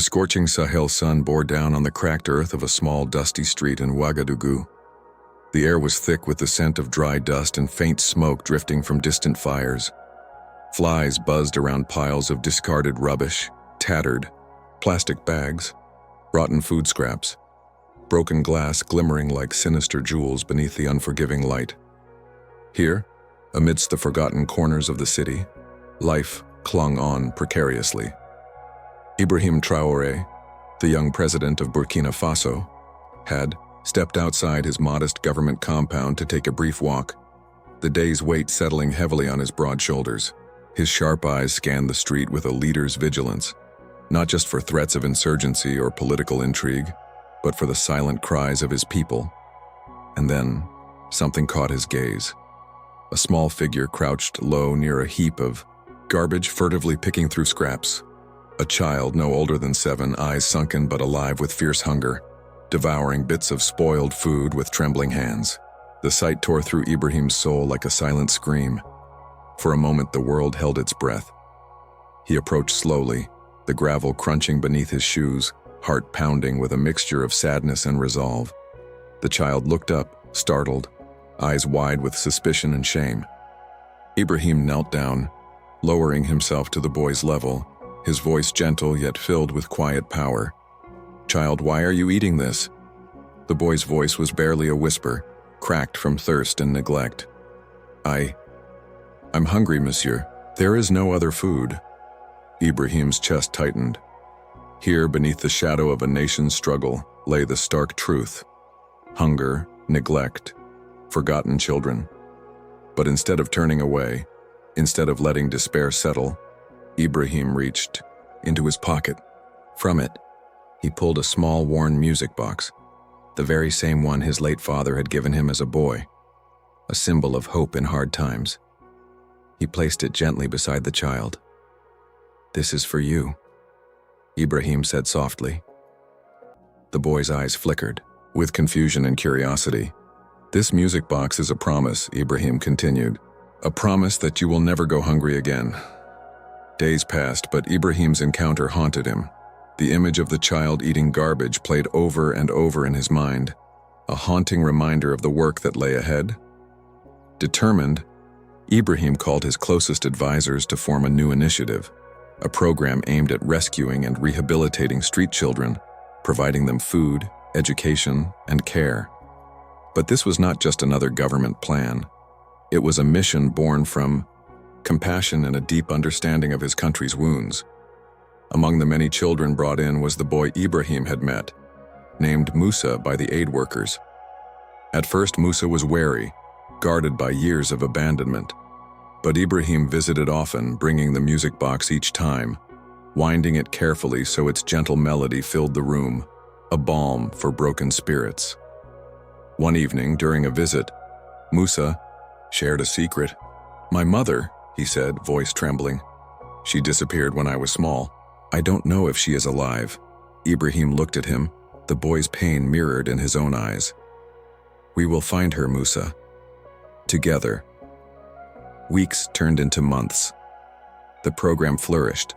scorching Sahel sun bore down on the cracked earth of a small, dusty street in Ouagadougou. The air was thick with the scent of dry dust and faint smoke drifting from distant fires. Flies buzzed around piles of discarded rubbish, tattered plastic bags, rotten food scraps, broken glass glimmering like sinister jewels beneath the unforgiving light. Here, amidst the forgotten corners of the city, life clung on precariously. Ibrahim Traoré, the young president of Burkina Faso, had stepped outside his modest government compound to take a brief walk, the day's weight settling heavily on his broad shoulders. His sharp eyes scanned the street with a leader's vigilance, not just for threats of insurgency or political intrigue, but for the silent cries of his people. And then, something caught his gaze. A small figure crouched low near a heap of garbage, furtively picking through scraps. A child no older than 7, eyes sunken but alive with fierce hunger, devouring bits of spoiled food with trembling hands. The sight tore through Ibrahim's soul like a silent scream. For a moment the world held its breath. He approached slowly, the gravel crunching beneath his shoes, heart pounding with a mixture of sadness and resolve. The child looked up, startled, eyes wide with suspicion and shame. Ibrahim knelt down, lowering himself to the boy's level, his voice gentle yet filled with quiet power. "Child, why are you eating this?" The boy's voice was barely a whisper, cracked from thirst and neglect. I'm hungry, monsieur. There is no other food." Ibrahim's chest tightened. Here, beneath the shadow of a nation's struggle, lay the stark truth. Hunger, neglect, forgotten children. But instead of turning away, instead of letting despair settle, Ibrahim reached into his pocket. From it, he pulled a small, worn music box, the very same one his late father had given him as a boy, a symbol of hope in hard times. He placed it gently beside the child. "This is for you," Ibrahim said softly. The boy's eyes flickered, with confusion and curiosity. "This music box is a promise," Ibrahim continued. "A promise that you will never go hungry again." Days passed, but Ibrahim's encounter haunted him. The image of the child eating garbage played over and over in his mind, a haunting reminder of the work that lay ahead. Determined, Ibrahim called his closest advisors to form a new initiative, a program aimed at rescuing and rehabilitating street children, providing them food, education, and care. But this was not just another government plan. It was a mission born from compassion and a deep understanding of his country's wounds. Among the many children brought in was the boy Ibrahim had met, named Musa by the aid workers. At first, Musa was wary, guarded by years of abandonment. But Ibrahim visited often, bringing the music box each time, winding it carefully so its gentle melody filled the room, a balm for broken spirits. One evening, during a visit, Musa shared a secret. "My mother," he said, voice trembling. "She disappeared when I was small. I don't know if she is alive." Ibrahim looked at him, the boy's pain mirrored in his own eyes. "We will find her, Musa. Together." Weeks turned into months. The program flourished.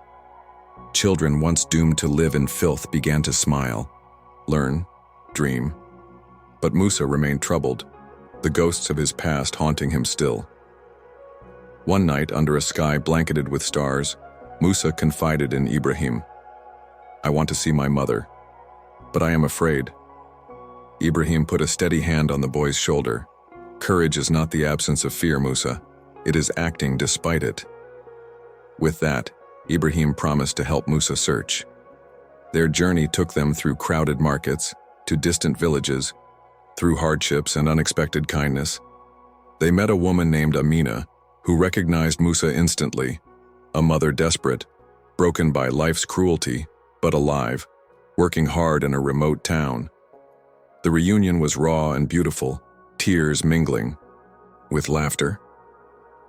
Children once doomed to live in filth began to smile, learn, dream. But Musa remained troubled, the ghosts of his past haunting him still. One night, under a sky blanketed with stars, Musa confided in Ibrahim. "I want to see my mother, but I am afraid." Ibrahim put a steady hand on the boy's shoulder. "Courage is not the absence of fear, Musa. It is acting despite it." With that, Ibrahim promised to help Musa search. Their journey took them through crowded markets, to distant villages, through hardships and unexpected kindness. They met a woman named Amina, who recognized Musa instantly, a mother desperate, broken by life's cruelty, but alive, working hard in a remote town. The reunion was raw and beautiful, tears mingling with laughter.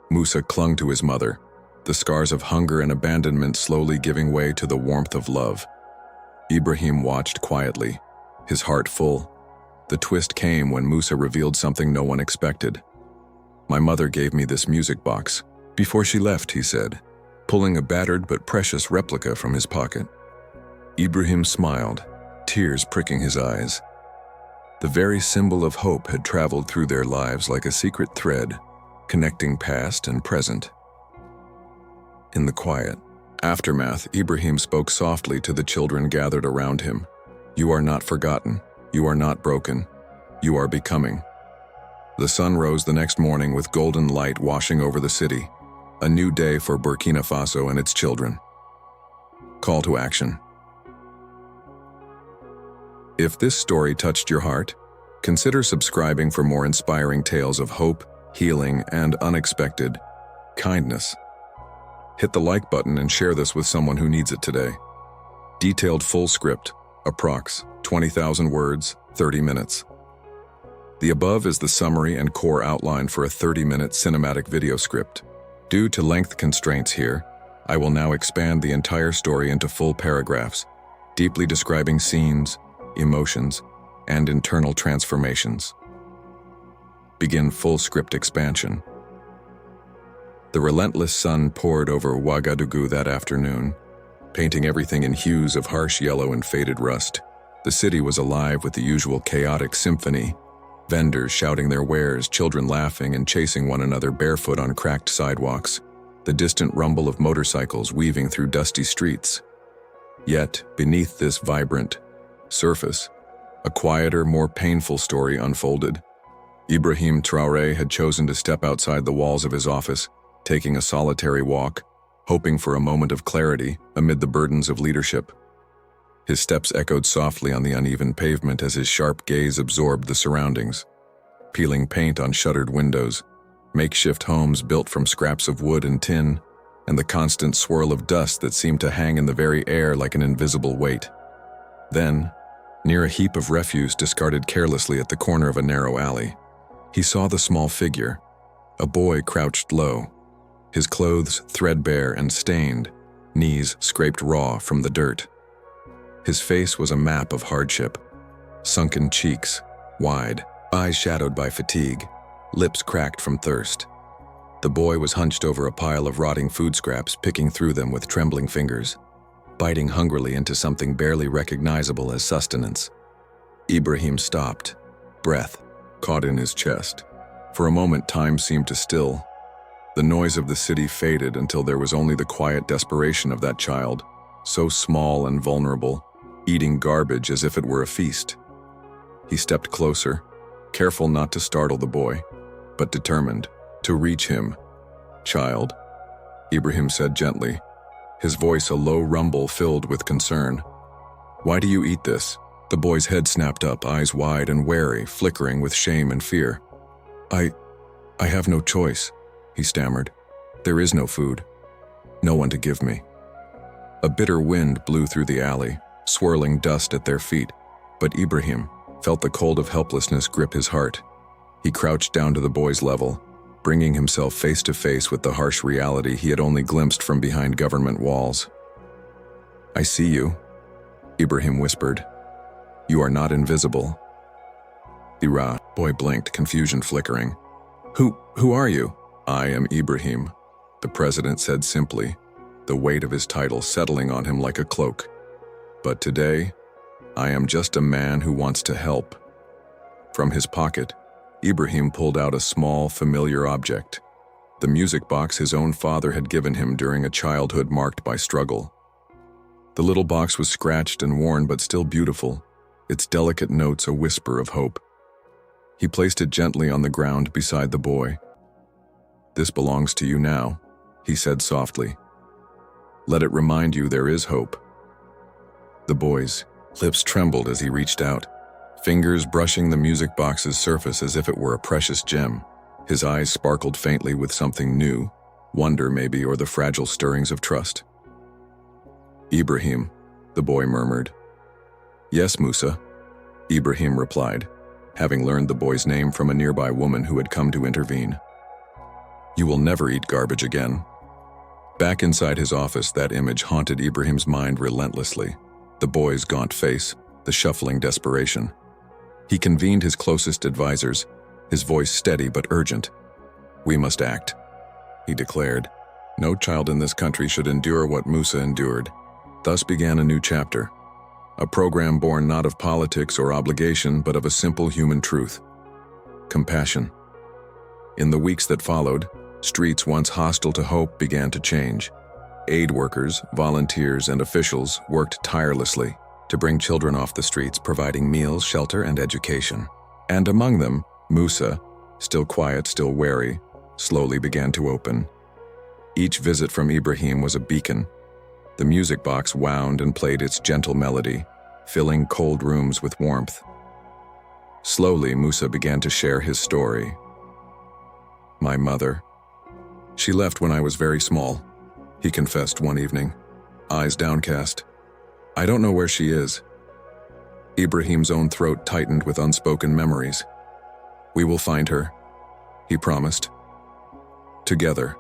Musa clung to his mother, the scars of hunger and abandonment slowly giving way to the warmth of love. Ibrahim watched quietly, his heart full. The twist came when Musa revealed something no one expected. "My mother gave me this music box before she left," he said, pulling a battered but precious replica from his pocket. Ibrahim smiled, tears pricking his eyes. The very symbol of hope had traveled through their lives like a secret thread, connecting past and present. In the quiet aftermath, Ibrahim spoke softly to the children gathered around him. "You are not forgotten. You are not broken. You are becoming." The sun rose the next morning with golden light washing over the city. A new day for Burkina Faso and its children. Call to action. If this story touched your heart, consider subscribing for more inspiring tales of hope, healing, and unexpected kindness. Hit the like button and share this with someone who needs it today. Detailed full script, approx. 20,000 words, 30 minutes. The above is the summary and core outline for a 30-minute cinematic video script. Due to length constraints here, I will now expand the entire story into full paragraphs, deeply describing scenes, emotions, and internal transformations. Begin full script expansion. The relentless sun poured over Ouagadougou that afternoon, painting everything in hues of harsh yellow and faded rust. The city was alive with the usual chaotic symphony, vendors shouting their wares, children laughing and chasing one another barefoot on cracked sidewalks, the distant rumble of motorcycles weaving through dusty streets. Yet, beneath this vibrant surface, a quieter, more painful story unfolded. Ibrahim Traoré had chosen to step outside the walls of his office, taking a solitary walk, hoping for a moment of clarity amid the burdens of leadership. His steps echoed softly on the uneven pavement as his sharp gaze absorbed the surroundings. Peeling paint on shuttered windows, makeshift homes built from scraps of wood and tin, and the constant swirl of dust that seemed to hang in the very air like an invisible weight. Then, near a heap of refuse discarded carelessly at the corner of a narrow alley, he saw the small figure, a boy crouched low, his clothes threadbare and stained, knees scraped raw from the dirt. His face was a map of hardship, sunken cheeks, wide, eyes shadowed by fatigue, lips cracked from thirst. The boy was hunched over a pile of rotting food scraps, picking through them with trembling fingers, biting hungrily into something barely recognizable as sustenance. Ibrahim stopped, breath caught in his chest. For a moment, time seemed to still. The noise of the city faded until there was only the quiet desperation of that child, so small and vulnerable, eating garbage as if it were a feast. He stepped closer, careful not to startle the boy, but determined to reach him. "Child," Ibrahim said gently, his voice a low rumble filled with concern. "Why do you eat this?" The boy's head snapped up, eyes wide and wary, flickering with shame and fear. I have no choice," he stammered. "There is no food. No one to give me." A bitter wind blew through the alley, swirling dust at their feet, but Ibrahim felt the cold of helplessness grip his heart. He crouched down to the boy's level, bringing himself face to face with the harsh reality he had only glimpsed from behind government walls. "I see you," Ibrahim whispered. "You are not invisible." The boy blinked, confusion flickering. Who are you?" "I am Ibrahim," the president said simply, the weight of his title settling on him like a cloak. "But today, I am just a man who wants to help." From his pocket, Ibrahim pulled out a small, familiar object, the music box his own father had given him during a childhood marked by struggle. The little box was scratched and worn but still beautiful, its delicate notes a whisper of hope. He placed it gently on the ground beside the boy. "This belongs to you now," he said softly. "Let it remind you there is hope." The boy's lips trembled as he reached out, fingers brushing the music box's surface as if it were a precious gem. His eyes sparkled faintly with something new, wonder maybe, or the fragile stirrings of trust. "Ibrahim," the boy murmured. "Yes, Musa," Ibrahim replied, having learned the boy's name from a nearby woman who had come to intervene. "You will never eat garbage again." Back inside his office, that image haunted Ibrahim's mind relentlessly. The boy's gaunt face, the shuffling desperation. He convened his closest advisors, his voice steady but urgent. "We must act," he declared. "No child in this country should endure what Musa endured." Thus began a new chapter, A program born not of politics or obligation, but of a simple human truth: compassion. In the weeks that followed, streets once hostile to hope began to change. Aid workers, volunteers, and officials worked tirelessly to bring children off the streets, providing meals, shelter, and education. And among them, Musa, still quiet, still wary, slowly began to open. Each visit from Ibrahim was a beacon. The music box wound and played its gentle melody, filling cold rooms with warmth. Slowly, Musa began to share his story. My mother. She left when I was very small, he confessed one evening, eyes downcast. I don't know where she is. Ibrahim's own throat tightened with unspoken memories. We will find her, he promised. Together.